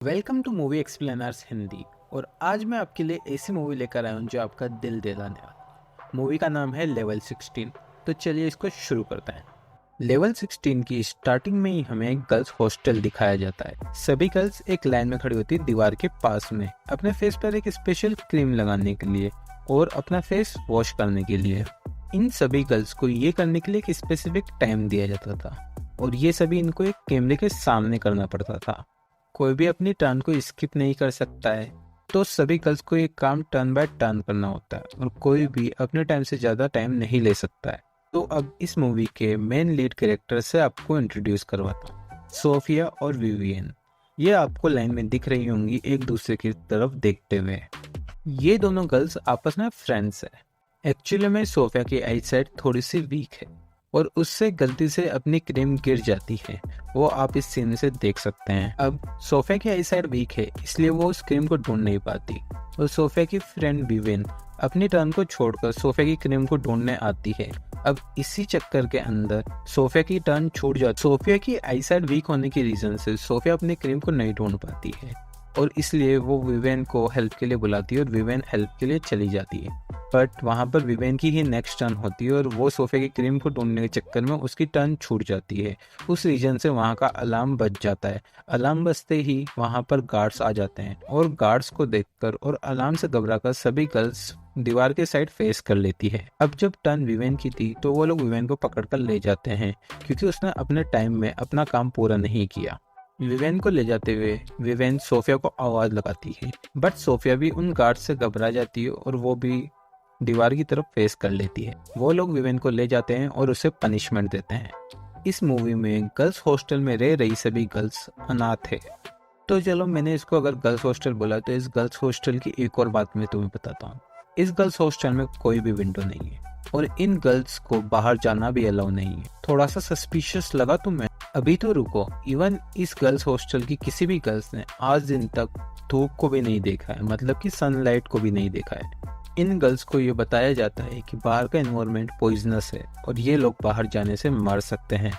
Welcome to movie explainers Hindi. और आज मैं आपके लिए ऐसी मूवी लेकर आया हूँ जो आपका दिल दहलाने वाला। मूवी का नाम है लेवल 16। तो चलिए इसको शुरू करते हैं। लेवल 16 की स्टार्टिंग में ही हमें एक गर्ल्स हॉस्टल दिखाया जाता है। सभी गर्ल्स एक लाइन में खड़ी होती है दीवार के पास में, अपने फेस पर एक स्पेशल क्रीम लगाने के लिए और अपना फेस वॉश करने के लिए। इन सभी गर्ल्स को ये करने के लिए एक स्पेसिफिक टाइम दिया जाता था और ये सभी इनको एक कैमरे के सामने करना पड़ता था। कोई भी अपनी टर्न को स्किप नहीं कर सकता है, तो सभी गर्ल्स को ये काम टर्न बाय टर्न करना होता है और कोई भी अपने टाइम से ज़्यादा टाइम नहीं ले सकता है। तो अब इस मूवी के मेन लीड कैरेक्टर से आपको इंट्रोड्यूस करवाता हूँ, सोफिया और विवियन। ये आपको लाइन में दिख रही होंगी एक दूसरे की तरफ देखते हुए। ये दोनों गर्ल्स आपस में फ्रेंड्स है। एक्चुअली में सोफिया की आई साइड थोड़ी सी वीक है और उससे गलती से अपनी क्रीम गिर जाती है, वो आप इस सीन से देख सकते हैं। अब सोफिया की आई साइड वीक है, इसलिए वो उस क्रीम को ढूंढ नहीं पाती और सोफिया की फ्रेंड विवियन अपनी टर्न को छोड़कर सोफिया की क्रीम को ढूंढने आती है। अब इसी चक्कर के अंदर सोफिया की टर्न छूट जाती। सोफिया की आई साइड वीक होने की रीजन से सोफिया अपनी क्रीम को नहीं ढूंढ पाती है और इसलिए वो विवियन को हेल्प के लिए बुलाती है और विवियन हेल्प के लिए चली जाती है। बट वहाँ पर विवेन की ही नेक्स्ट टर्न होती है और वो सोफे की क्रीम को ढूंढने के चक्कर में उसकी टर्न छूट जाती है। उस रीजन से वहाँ का अलार्म बज जाता है। अलार्म बजते ही वहाँ पर गार्ड्स आ जाते हैं और गार्ड्स को देखकर और अलार्म से घबराकर सभी गर्ल्स दीवार के साइड फेस कर लेती है। अब जब टर्न विवेन की थी तो वो लोग विवेन को पकड़कर ले जाते हैं क्योंकि उसने अपने टाइम में अपना काम पूरा नहीं किया। विवेन को ले जाते हुए विवेन सोफिया को आवाज लगाती है, बट सोफिया भी उन गार्ड से घबरा जाती है और वो भी दीवार की तरफ फेस कर लेती है। वो लोग विवेन को ले जाते हैं और उसे पनिशमेंट देते हैं। इस मूवी में गर्ल्स हॉस्टल में रह रही सभी गर्ल्स अनाथ है। तो चलो, मैंने इसको अगर गर्ल्स हॉस्टल बोला तो इस गर्ल्स हॉस्टल की एक और बात मैं तुम्हें बताता हूँ। इस गर्ल्स हॉस्टल में कोई भी विंडो नहीं है और इन गर्ल्स को बाहर जाना भी अलाउ नहीं है। थोड़ा सा सस्पिशियस लगा तुम्हें? अभी तो रुको, इवन इस गर्ल्स हॉस्टल की किसी भी गर्ल्स ने आज दिन तक धूप को भी नहीं देखा है, मतलब कि सनलाइट को भी नहीं देखा है। इन गर्ल्स को ये बताया जाता है कि बाहर का एनवायरनमेंट पॉइजनस है और ये लोग बाहर जाने से मर सकते हैं।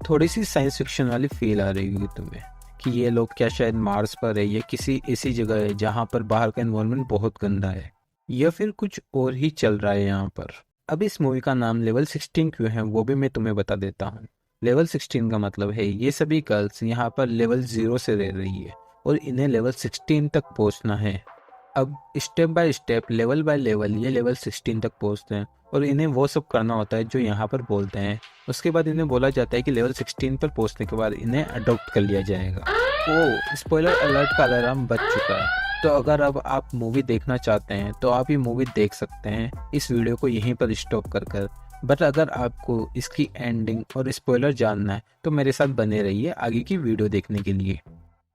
थोड़ी सी साइंस फिक्शन वाली फील आ रही होगी तुम्हें कि ये लोग क्या शायद मार्स पर है या किसी ऐसी जगह है जहाँ पर बाहर का एनवायरनमेंट बहुत गंदा है, या फिर कुछ और ही चल रहा है यहाँ पर। अब इस मूवी का नाम लेवल 16 क्यों है वो भी मैं तुम्हें बता देता हूँ। लेवल 16 का मतलब है ये सभी गर्ल्स यहाँ पर लेवल 0 से रह रही है और इन्हें लेवल 16 तक पहुँचना है। अब step by step, level by level ये लेवल 16 तक पहुंचते हैं और इन्हें वो सब करना होता है जो यहाँ पर बोलते हैं। उसके बाद इन्हें बोला जाता है कि लेवल 16 पर पहुंचने के बाद इन्हें अडॉप्ट कर लिया जाएगा। ओ, स्पॉइलर अलर्ट का अलार्म बज चुका है। तो अगर अब आप मूवी देखना चाहते हैं तो आप ये मूवी देख सकते हैं इस वीडियो को यहीं पर स्टॉप कर। बट अगर आपको इसकी एंडिंग और स्पॉइलर जानना है तो मेरे साथ बने रहिए आगे की वीडियो देखने के लिए।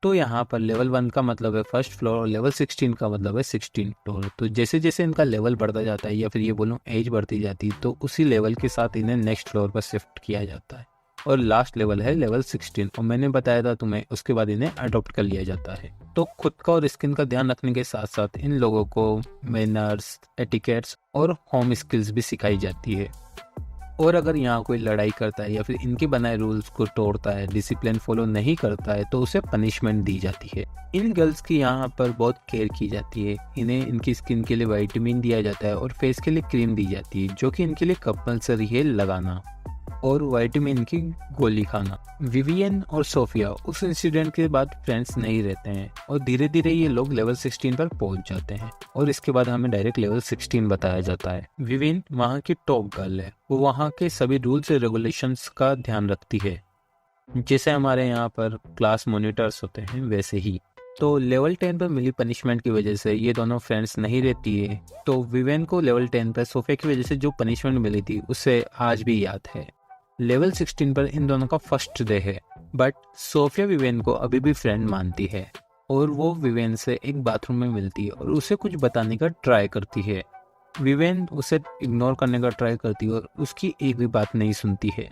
तो यहाँ पर लेवल 1 का मतलब है फर्स्ट फ्लोर और लेवल 16 का मतलब है 16 फ्लोर। तो जैसे जैसे इनका लेवल बढ़ता जाता है या फिर ये बोलूँ एज बढ़ती जाती है तो उसी लेवल के साथ इन्हें नेक्स्ट फ्लोर पर शिफ्ट किया जाता है और लास्ट लेवल है लेवल 16। और मैंने बताया था तुम्हें, उसके बाद इन्हें अडॉप्ट कर लिया जाता है। तो खुद का और स्किन का ध्यान रखने के साथ साथ इन लोगों को मैनर्स, एटिकेट्स और होम स्किल्स भी सिखाई जाती है। और अगर यहाँ कोई लड़ाई करता है या फिर इनके बनाए रूल्स को तोड़ता है, डिसिप्लिन फॉलो नहीं करता है तो उसे पनिशमेंट दी जाती है। इन गर्ल्स की यहाँ पर बहुत केयर की जाती है। इन्हें इनकी स्किन के लिए विटामिन दिया जाता है और फेस के लिए क्रीम दी जाती है जो कि इनके लिए कंपल्सरी है लगाना, और विटामिन की गोली खाना। विवियन और सोफिया उस इंसिडेंट के बाद फ्रेंड्स नहीं रहते हैं और धीरे धीरे ये लोग लेवल 16 पर पहुंच जाते हैं और इसके बाद हमें डायरेक्ट लेवल 16 बताया जाता है। विवियन वहाँ की टॉप गर्ल है, वो वहाँ के सभी रूल्स और रेगुलेशंस का ध्यान रखती है। जैसे हमारे यहाँ पर क्लास मॉनिटर्स होते हैं वैसे ही। तो लेवल 10 पर मिली पनिशमेंट की वजह से ये दोनों फ्रेंड्स नहीं रहती है। तो विवेन को लेवल 10 पर सोफिया की वजह से जो पनिशमेंट मिली थी उसे आज भी याद है। लेवल 16 पर इन दोनों का फर्स्ट डे है, बट सोफिया विवेन को अभी भी फ्रेंड मानती है और वो विवेन से एक बाथरूम में मिलती है और उसे कुछ बताने का ट्राई करती है। विवेन उसे इग्नोर करने का ट्राई करती है और उसकी एक भी बात नहीं सुनती है।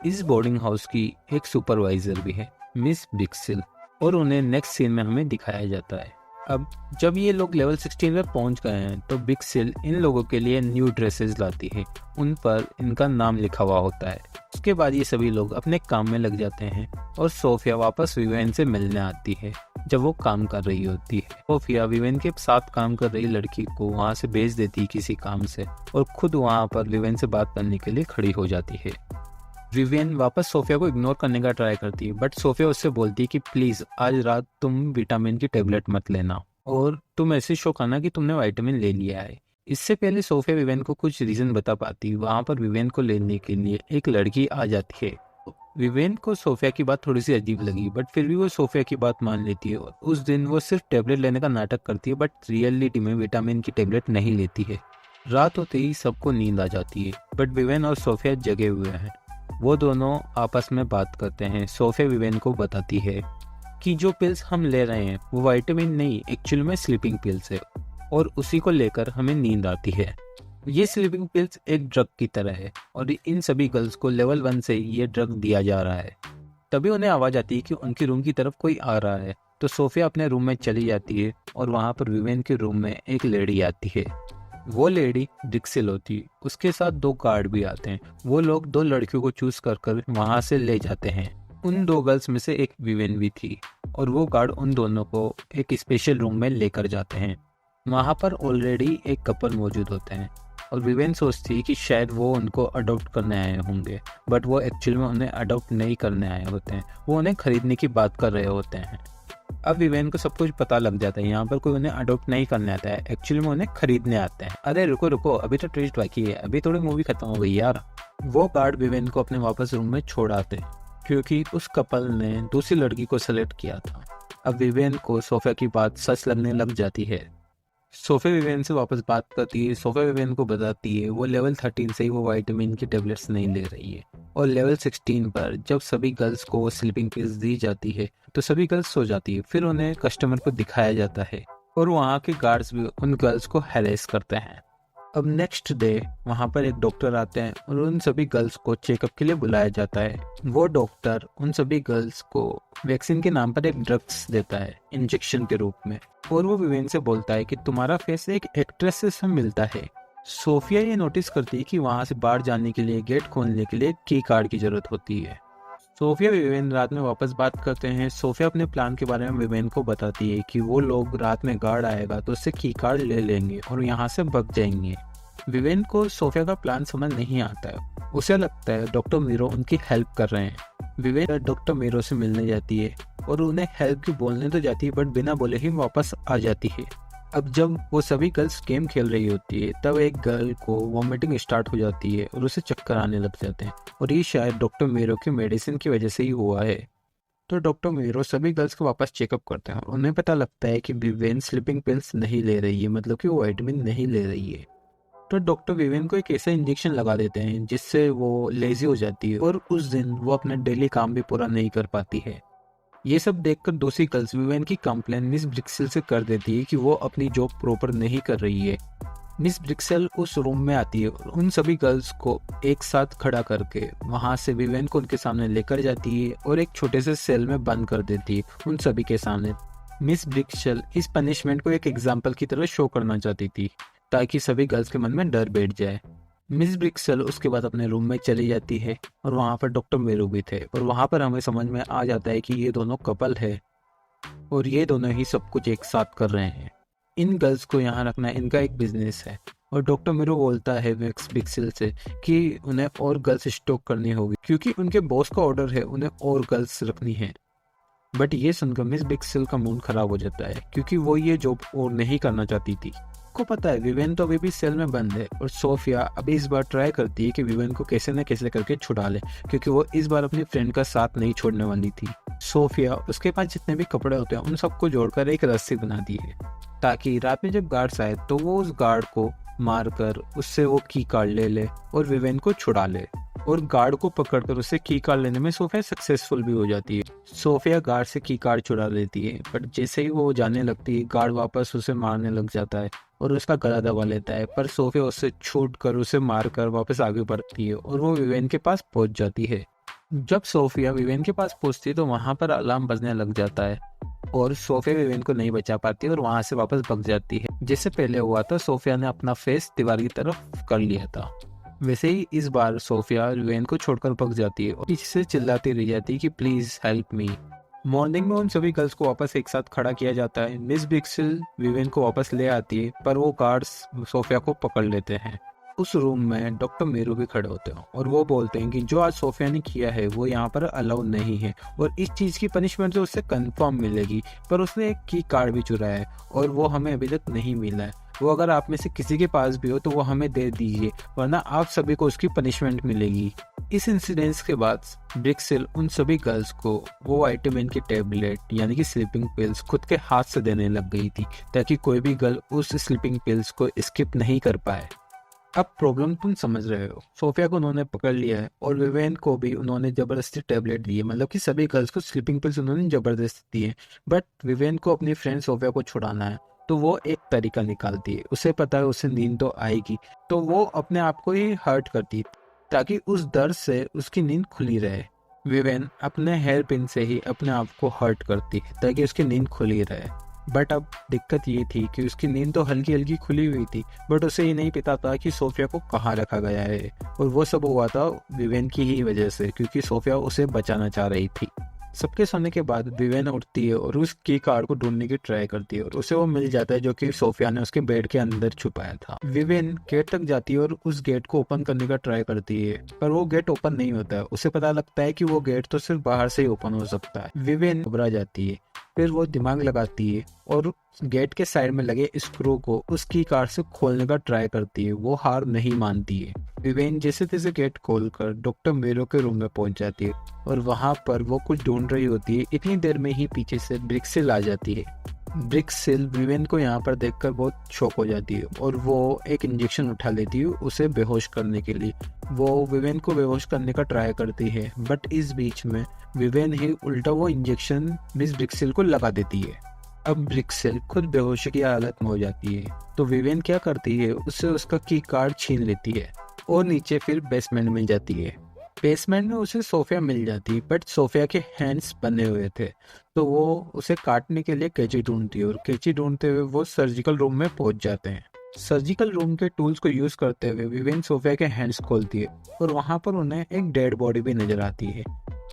इस बोर्डिंग हाउस की एक सुपरवाइजर भी है, मिस बिक्सिल, और उन्हें नेक्स्ट सीन में हमें दिखाया जाता है। अब जब ये लोग लेवल 16 पर पहुंच गए हैं तो बिग सिल इन लोगों के लिए न्यू ड्रेसेस लाती है, उन पर इनका नाम लिखा हुआ होता है। उसके बाद ये सभी लोग अपने काम में लग जाते हैं और सोफिया वापस विवेन से मिलने आती है जब वो काम कर रही होती है। सोफिया विवेन के साथ काम कर रही लड़की को वहाँ से भेज देती है किसी काम से और खुद वहाँ पर विवेन से बात करने के लिए खड़ी हो जाती है। विवियन वापस सोफिया को इग्नोर करने का ट्राई करती है, बट सोफिया उससे बोलती है कि प्लीज आज रात तुम विटामिन की टेबलेट मत लेना और तुम ऐसे शो करना कि तुमने विटामिन ले लिया है। इससे पहले सोफिया विवियन को कुछ रीजन बता पाती, वहां पर विवियन को लेने के लिए एक लड़की आ जाती है। विवियन को सोफिया की बात थोड़ी सी अजीब लगी, बट फिर भी वो सोफिया की बात मान लेती है और उस दिन वो सिर्फ टेबलेट लेने का नाटक करती है, बट रियलिटी में विटामिन की टेबलेट नहीं लेती है। रात होते ही सबको नींद आ जाती है, बट विवियन और सोफिया जगे हुए हैं। वो दोनों आपस में बात करते हैं। सोफिया विवेन को बताती है कि जो पिल्स हम ले रहे हैं वो विटामिन नहीं, एक्चुअल में स्लीपिंग पिल्स है और उसी को लेकर हमें नींद आती है। ये स्लीपिंग पिल्स एक ड्रग की तरह है और इन सभी गर्ल्स को लेवल 1 से ये ड्रग दिया जा रहा है। तभी उन्हें आवाज आती है कि उनकी रूम की तरफ कोई आ रहा है, तो सोफिया अपने रूम में चली जाती है और वहाँ पर विवेन के रूम में एक लेडी आती है। वो लेडी डिक्सिल होती, उसके साथ 2 गार्ड भी आते हैं। वो लोग 2 लड़कियों को चूज कर वहां से ले जाते हैं। उन 2 गर्ल्स में से एक विवेन भी थी और वो गार्ड उन दोनों को एक स्पेशल रूम में लेकर जाते हैं। वहां पर ऑलरेडी एक कपल मौजूद होते हैं और विवेन सोचती है कि शायद वो उनको अडॉप्ट करने आए होंगे, बट वो एक्चुअल में उन्हें अडॉप्ट नहीं करने आए होते हैं, वो उन्हें खरीदने की बात कर रहे होते हैं। अब विवेन को सब कुछ पता लग जाता है, यहाँ पर कोई उन्हें अडॉप्ट नहीं करने आता है, एक्चुअली में उन्हें खरीदने आते हैं। अरे रुको रुको, अभी तो ट्विस्ट बाकी है, अभी थोड़ी मूवी खत्म हो गई यार। वो गार्ड विवेन को अपने वापस रूम में छोड़ आते हैं क्योंकि उस कपल ने दूसरी लड़की को सेलेक्ट किया था। अब विवेन को सोफिया की बात सच लगने लग जाती है। सोफिया विवेन से वापस बात करती है। सोफिया विवेन को बताती है वो लेवल 13 से ही वो विटामिन की टेबलेट्स नहीं ले रही है और लेवल 16 पर जब सभी गर्ल्स को स्लीपिंग पिल्स दी जाती है तो सभी गर्ल्स सो जाती है। फिर उन्हें कस्टमर को दिखाया जाता है और वहाँ के गार्ड्स भी उन गर्ल्स को हैरेस करते हैं। अब नेक्स्ट डे वहाँ पर एक डॉक्टर आते हैं और उन सभी गर्ल्स को चेकअप के लिए बुलाया जाता है। वो डॉक्टर उन सभी गर्ल्स को वैक्सीन के नाम पर एक ड्रग्स देता है इंजेक्शन के रूप में और वो विवेन से बोलता है कि तुम्हारा फेस एक एक्ट्रेस से मिलता है। सोफिया ये नोटिस करती है कि वहाँ से बाहर जाने के लिए गेट खोलने के लिए की कार्ड की जरूरत होती है। सोफिया विवेन रात में वापस बात करते हैं। सोफिया अपने प्लान के बारे में विवेन को बताती है कि वो लोग रात में गार्ड आएगा तो उससे की कार्ड ले लेंगे और यहाँ से भाग जाएंगे। विवेन को सोफिया का प्लान समझ नहीं आता है, उसे लगता है डॉक्टर मीरो उनकी हेल्प कर रहे हैं। विवेन डॉक्टर मीरो से मिलने जाती है और उन्हें हेल्प की बोलने तो जाती है बट बिना बोले ही वापस आ जाती है। अब जब वो सभी गर्ल्स गेम खेल रही होती है तब एक गर्ल को वॉमिटिंग स्टार्ट हो जाती है और उसे चक्कर आने लग जाते हैं और ये शायद डॉक्टर मीरो की मेडिसिन की वजह से ही हुआ है। तो डॉक्टर मीरो सभी गर्ल्स को वापस चेकअप करते हैं और उन्हें पता लगता है कि विवेन स्लीपिंग पिल्स नहीं ले रही है, मतलब कि वो विटामिन नहीं ले रही है। तो डॉक्टर विवेन को एक ऐसा इंजेक्शन लगा देते हैं जिससे वो लेजी हो जाती है और उस दिन वो अपना डेली काम भी पूरा नहीं कर पाती है। ये सब देखकर दूसरी गर्ल्स विवेन की कंप्लेन मिस ब्रिक्सेल से कर देती है कि वो अपनी जॉब प्रॉपर नहीं कर रही है। मिस ब्रिक्सेल उस रूम में आती है और उन सभी गर्ल्स को एक साथ खड़ा करके वहां से विवेन को उनके सामने लेकर जाती है और एक छोटे से सेल में बंद कर देती है उन सभी के सामने। मिस ब्रिक्सेल इस पनिशमेंट को एक एग्जाम्पल की तरह शो करना चाहती थी ताकि सभी गर्ल्स के मन में डर बैठ जाए। मिस ब्रिक्सेल उसके बाद अपने रूम में चली जाती है और वहाँ पर डॉक्टर मीरो भी थे और वहाँ पर हमें समझ में आ जाता है कि ये दोनों कपल है और ये दोनों ही सब कुछ एक साथ कर रहे हैं। इन गर्ल्स को यहाँ रखना इनका एक बिजनेस है और डॉक्टर मीरो बोलता है मिस ब्रिक्सेल से कि उन्हें और गर्ल्स स्टॉक करनी होगी क्योंकि उनके बॉस का ऑर्डर है उन्हें और गर्ल्स रखनी है। बट ये सुनकर मिस ब्रिक्सेल का मूड खराब हो जाता है क्योंकि वो ये जॉब और नहीं करना चाहती थी। को पता है विवेन तो अभी भी सेल में बंद है और सोफिया अभी इस बार ट्राई करती है कि विवेन को कैसे न कैसे करके छुड़ा ले क्योंकि वो इस बार अपनी फ्रेंड का साथ नहीं छोड़ने वाली थी। सोफिया उसके पास जितने भी कपड़े होते हैं उन सबको जोड़कर एक रस्सी बनाती है ताकि रात में जब गार्ड्स आए तो वो उस गार्ड को मारकर उससे वो की कार्ड ले ले और विवेन को छुड़ा ले और गार्ड को पकड़कर उससे की कार्ड लेने में सोफिया सक्सेसफुल भी हो जाती है। सोफिया गार्ड से की कार्ड छुड़ा लेती है बट जैसे ही वो जाने लगती है गार्ड वापस उसे मारने लग जाता है और उसका गला दबा लेता है, पर सोफिया उससे छूट कर उसे मारकर वापस आगे बढ़ती है और वो विवेन के पास पहुंच जाती है। जब सोफिया विवेन के पास पहुंचती है तो वहां पर अलार्म बजने लग जाता है और सोफिया विवेन को नहीं बचा पाती और वहां से वापस भाग जाती है। जैसे पहले हुआ था, सोफिया ने अपना फेस दीवार की तरफ कर लिया था, वैसे ही इस बार सोफिया विवेन को छोड़कर भाग जाती है और पीछे से चिल्लाती रह जाती है कि प्लीज हेल्प मी। मॉर्निंग में उन सभी गर्ल्स को वापस एक साथ खड़ा किया जाता है। मिस बिक्सिल विवेन को वापस ले आती है, पर वो गार्ड्स सोफिया को पकड़ लेते हैं। उस रूम में डॉक्टर मेरू भी खड़े होते हैं और वो बोलते हैं कि जो आज सोफिया ने किया है वो यहाँ पर अलाउ नहीं है और इस चीज़ की पनिशमेंट जो उससे कंफर्म मिलेगी, पर उसने एक की कार्ड भी चुराया है और वो हमें अभी तक नहीं मिला है। वो अगर आप में से किसी के पास भी हो तो वो हमें दे दीजिए, वरना आप सभी को उसकी पनिशमेंट मिलेगी। इस इंसिडेंस के बाद ब्रिक्सिल उन सभी गर्ल्स को वो विटामिन की टेबलेट यानी कि स्लीपिंग पिल्स खुद के हाथ से देने लग गई थी, ताकि कोई भी गर्ल उस स्लीपिंग पिल्स को स्किप नहीं कर पाए। अब प्रॉब्लम तुम समझ रहे हो, सोफिया को उन्होंने पकड़ लिया है और विवेन को भी उन्होंने जबरदस्ती टेबलेट दी है, मतलब कि सभी गर्ल्स को स्लीपिंग पिल्स उन्होंने जबरदस्ती दी है। बट विवेन को अपनी फ्रेंड सोफिया को छुड़ाना है, तो वो एक तरीका निकालती है। उसे पता है उसे नींद तो आएगी, तो वो अपने आप को ही हर्ट करती है ताकि उस दर्द से उसकी नींद खुली रहे। विवेन अपने हेयर पिन से ही अपने आप को हर्ट करती है ताकि उसकी नींद खुली रहे। बट अब दिक्कत ये थी कि उसकी नींद तो हल्की हल्की खुली हुई थी, बट उसे ये नहीं पता था कि सोफिया को कहाँ रखा गया है, और वो सब हुआ था विवेन की ही वजह से, क्योंकि सोफिया उसे बचाना चाह रही थी। सबके सोने के बाद विवेन उठती है और उस की कार्ड को ढूंढने की ट्राई करती है और उसे वो मिल जाता है जो कि सोफिया ने उसके बेड के अंदर छुपाया था। विवेन गेट तक जाती है और उस गेट को ओपन करने का ट्राई करती है, पर वो गेट ओपन नहीं होता है। उसे पता लगता है कि वो गेट तो सिर्फ बाहर से ही ओपन हो सकता है। विवेन घबरा जाती है, फिर वो दिमाग लगाती है और गेट के साइड में लगे स्क्रू को उसकी कार से खोलने का ट्राई करती है। वो हार नहीं मानती है। विवेन जैसे तैसे गेट खोलकर डॉक्टर मेरो के रूम में पहुंच जाती है और वहां पर वो कुछ ढूंढ रही होती है। इतनी देर में ही पीछे से ब्रिक्सिल आ जाती है। ब्रिक्सिल विवेन को यहाँ पर देखकर बहुत शॉक हो जाती है और वो एक इंजेक्शन उठा लेती है उसे बेहोश करने के लिए। वो विवेन को बेहोश करने का ट्राई करती है, बट इस बीच में विवेन ही उल्टा वो इंजेक्शन मिस ब्रिक्सिल को लगा देती है। अब ब्रिक्सिल खुद बेहोशी की हालत में हो जाती है, तो विवेन क्या करती है, उससे उसका की कार्ड छीन लेती है और नीचे फिर बेसमेंट में जाती है। बेसमेंट में उसे सोफिया मिल जाती, बट सोफिया के हैंड्स बने हुए थे, तो वो उसे काटने के लिए कैंची ढूंढती है और कैंची ढूंढते हुए वो सर्जिकल रूम में पहुंच जाते हैं। सर्जिकल रूम के टूल्स को यूज करते हुए विवेन सोफिया के हैंड्स खोलती है और वहां पर उन्हें एक डेड बॉडी भी नजर आती है।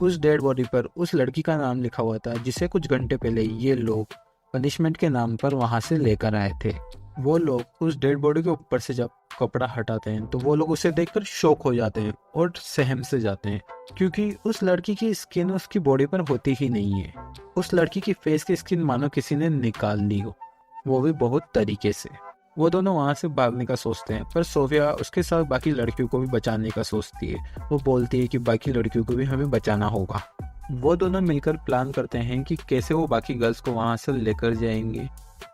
उस डेड बॉडी पर उस लड़की का नाम लिखा हुआ था जिसे कुछ घंटे पहले ये लोग पनिशमेंट के नाम पर वहां से लेकर आए थे। वो लोग उस डेड बॉडी के ऊपर से जब कपड़ा हटाते हैं तो वो लोग उसे देखकर शॉक हो जाते हैं और सहम से जाते हैं, क्योंकि उस लड़की की स्किन उसकी बॉडी पर होती ही नहीं है। उस लड़की की फेस की स्किन मानो किसी ने निकाल ली हो, वो भी बहुत तरीके से। वो दोनों वहां से भागने का सोचते हैं, पर सोफिया उसके साथ बाकी लड़कियों को भी बचाने का सोचती है। वो बोलती है कि बाकी लड़कियों को भी हमें बचाना होगा। वो दोनों मिलकर प्लान करते हैं कि कैसे वो बाकी गर्ल्स को वहां से लेकर जाएंगे।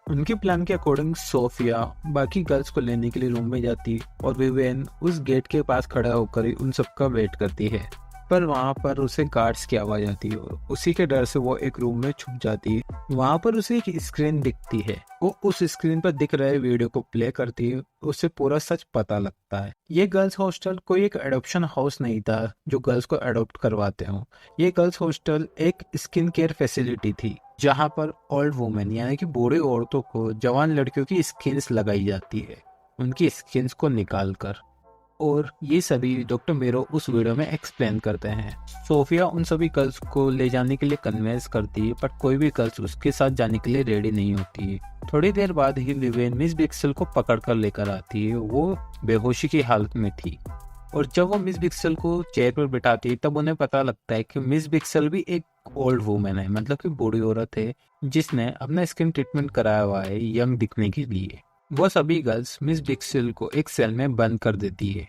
उनके प्लान के अकॉर्डिंग सोफिया बाकी गर्ल्स को लेने के लिए रूम में जाती है और विवेन उस गेट के पास खड़ा होकर उन सबका वेट करती है, पर वहां पर उसे गार्ड्स की आवाज आती है और उसी के डर से वो एक रूम में छुप जाती है। वहां पर उसे एक स्क्रीन दिखती है, वो उस स्क्रीन पर दिख रहे वीडियो को प्ले करती है, उसे पूरा सच पता लगता है। ये गर्ल्स हॉस्टल कोई एक एडॉप्शन हाउस नहीं था जो गर्ल्स को अडॉप्ट करवाते हो। ये गर्ल्स हॉस्टल एक स्किन केयर फैसिलिटी थी जहां पर ओल्ड वुमेन यानी कि बूढ़ी औरतों को जवान लड़कियों की स्किन्स लगाई जाती है, उनकी स्किन्स को निकाल कर। और ये सभी डॉक्टर मेरो उस वीडियो में एक्सप्लेन करते हैं। सोफिया उन सभी गर्ल्स को ले जाने के लिए कन्विंस करती है, पर कोई भी गर्ल्स उसके साथ जाने के लिए रेडी नहीं होती है। थोड़ी देर बाद ही विवेन मिस बिक्सल को पकड़ कर लेकर आती है। वो बेहोशी की हालत में थी और जब वो मिस बिक्सल को चेयर पर बिठाती है तब उन्हें पता लगता है कि मिस बिक्सल भी एक ओल्ड वुमेन है, मतलब कि बूढ़ी औरत है जिसने अपना स्किन ट्रीटमेंट कराया हुआ है यंग दिखने के लिए। वो सभी गर्ल्स मिस बिक्सल को एक सेल में बंद कर देती है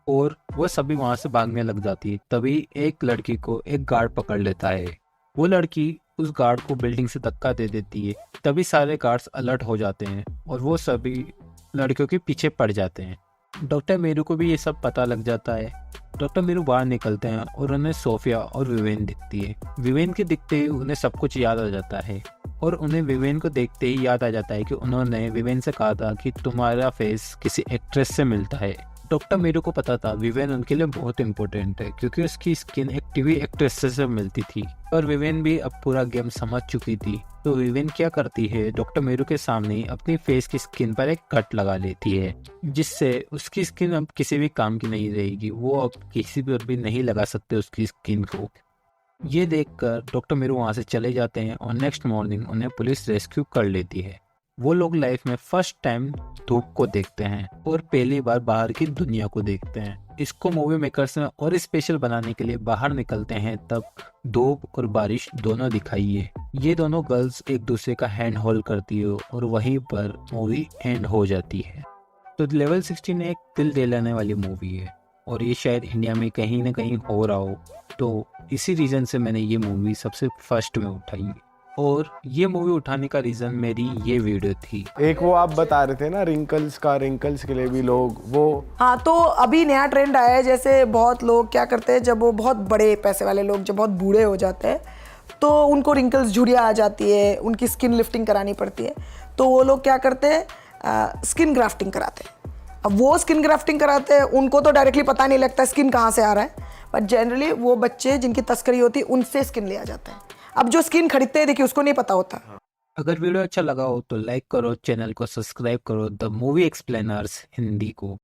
और वो सभी वहां से भागने लग जाती है। तभी एक लड़की को एक गार्ड पकड़ लेता है। वो लड़की उस गार्ड को बिल्डिंग से धक्का दे देती है। तभी सारे गार्ड्स अलर्ट हो जाते हैं और वो सभी लड़कियों के पीछे पड़ जाते हैं। डॉक्टर मेरू को भी ये सब पता लग जाता है। डॉक्टर मेरू बाहर निकलते हैं और उन्हें सोफिया और विवेन दिखती है। विवेन के दिखते ही उन्हें सब कुछ याद आ जाता है और उन्हें विवेन को देखते ही याद आ जाता है कि उन्होंने विवेन से कहा था कि तुम्हारा फेस किसी एक्ट्रेस से मिलता है। डॉक्टर मीरू को पता था विवेन उनके लिए बहुत इंपॉर्टेंट है क्योंकि उसकी स्किन एक टीवी एक्ट्रेस से मिलती थी और विवेन भी अब पूरा गेम समझ चुकी थी। तो विवेन क्या करती है, डॉक्टर मीरू के सामने अपनी फेस की स्किन पर एक कट लगा लेती है जिससे उसकी स्किन अब किसी भी काम की नहीं रहेगी। वो अब किसी पर भी नहीं लगा सकते उसकी स्किन को। ये देखकर डॉक्टर मीरू वहाँ से चले जाते हैं और नेक्स्ट मॉर्निंग उन्हें पुलिस रेस्क्यू कर लेती है। वो लोग लाइफ में फर्स्ट टाइम धूप को देखते हैं और पहली बार बाहर की दुनिया को देखते हैं। इसको मूवी मेकर्स ने और स्पेशल बनाने के लिए बाहर निकलते हैं तब धूप और बारिश दोनों दिखाई है। ये दोनों गर्ल्स एक दूसरे का हैंड होल्ड करती है और वहीं पर मूवी एंड हो जाती है। तो लेवल 16 एक दिल दिलाने वाली मूवी है और ये शायद इंडिया में कहीं ना कहीं हो रहा हो, तो इसी रीज़न से मैंने ये मूवी सबसे फर्स्ट में उठाई और ये मूवी उठाने का रीज़न मेरी ये वीडियो थी। एक वो आप बता रहे थे ना रिंकल्स के लिए भी लोग वो। हाँ, तो अभी नया ट्रेंड आया है, जैसे बहुत लोग क्या करते हैं जब वो बहुत बड़े पैसे वाले लोग जब बहुत बूढ़े हो जाते हैं तो उनको रिंकल्स, झुर्रियाँ आ जाती है, उनकी स्किन लिफ्टिंग करानी पड़ती है, तो वो लोग क्या करते हैं स्किन ग्राफ्टिंग कराते हैं। अब वो स्किन ग्राफ्टिंग कराते हैं, उनको तो डायरेक्टली पता नहीं लगता स्किन कहाँ से आ रहा है, बट जनरली वो बच्चे जिनकी तस्करी होती है उनसे स्किन लिया जाता है। अब जो स्किन खरीदते हैं देखिए उसको नहीं पता होता। अगर वीडियो अच्छा लगा हो तो लाइक करो, चैनल को सब्सक्राइब करो द मूवी एक्सप्लेनर्स हिंदी को।